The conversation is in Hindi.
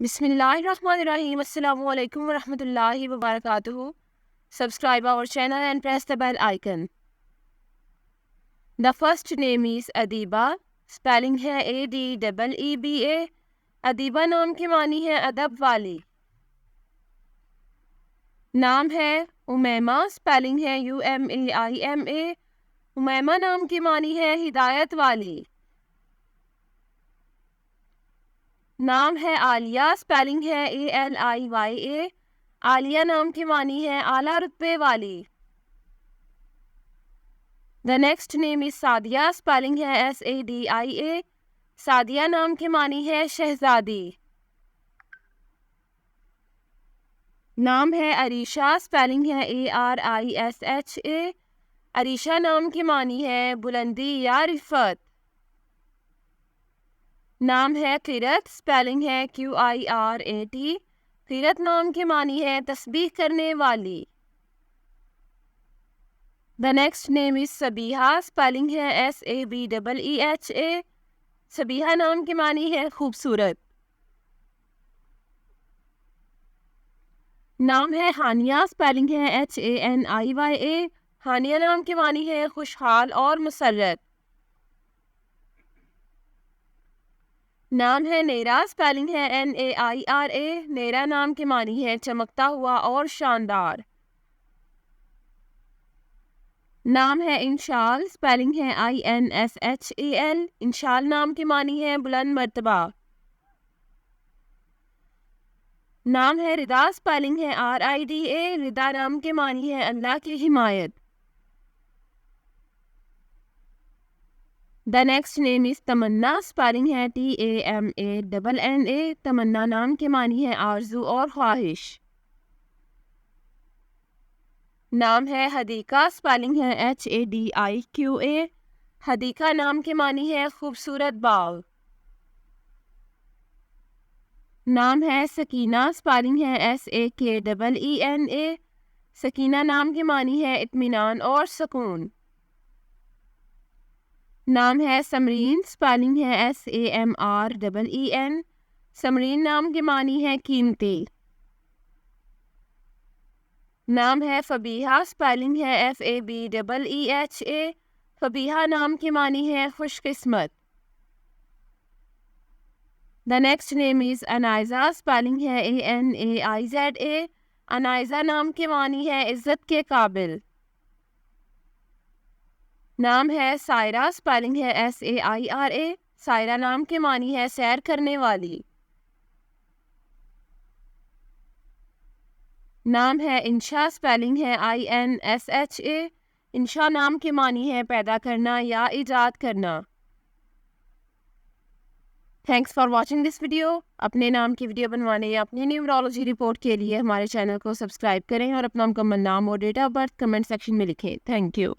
Bismillahirrahmanirrahim. Assalamu alaikum wa rahmatullahi wa barakatuhu. Subscribe our channel and press the bell icon. The first name is Adiba. Spelling है ADEEBA. अदीबा नाम की मानी है अदब वाली. नाम है उमैमा. स्पेलिंग है UMAIMA. उमैमा नाम की मानी है हिदायत वाली. नाम है आलिया. स्पेलिंग है ALIYA. आलिया नाम की मानी है आला रुतबे वाली. The next name is Sadia. Spelling है SADIA. सादिया नाम की मानी है शहजादी. नाम है अरीशा. स्पेलिंग है ARISHA. अरीशा नाम की मानी है बुलंदी या रिफत. नाम है क़िरत. स्पेलिंग है QIRAT. क़िरत नाम की मानी है तस्बीह करने वाली. The next name is Sabiha. Spelling है SABEEHA. सबीहा नाम की मानी है खूबसूरत. नाम है हानिया. स्पेलिंग है HANIYA. हानिया नाम की मानी है खुशहाल और मुसर्रत. नाम है नेरा. स्पेलिंग है NAIRA. नेरा नाम की मानी है चमकता हुआ और शानदार. नाम है इंशाल. स्पेलिंग है INSHAL. इंशाल नाम की मानी है बुलंद मर्तबा. नाम है रिदा. स्पेलिंग है RIDA. रिदा नाम की मानी है अल्लाह की हिमायत. The next name is Tamanna. Spelling है TAMANNA. तमन्ना नाम की मानी है आरजू और ख्वाहिश. नाम है हदीका. स्पेलिंग है HADIQA. हदीका नाम की मानी है खूबसूरत बाग. नाम है सकीना. स्पेलिंग है SAKEENA. सकीना नाम की मानी है इत्मीनान और सुकून. नाम है समरीन. स्पेलिंग है SAMREEN. समरीन नाम की मानी है कीमती. नाम है फबीहा. स्पेलिंग है FABEEHA. फबीहा नाम की मानी है खुशकिस्मत. The next name is Anaiza. Spelling है ANAIZA. अनाइजा नाम की मानी है इज्जत के काबिल. नाम है सायरा. स्पेलिंग है SAIRA. सायरा नाम की मानी है सैर करने वाली. नाम है इंशा. स्पेलिंग है INSHA. इंशा नाम की मानी है पैदा करना या ईजाद करना. Thanks for watching this video. अपने नाम की वीडियो बनवाने या अपनी न्यूमरोलॉजी रिपोर्ट के लिए हमारे चैनल को सब्सक्राइब करें और अपना मुकम्मल नाम और date of birth comment section में लिखें. Thank you.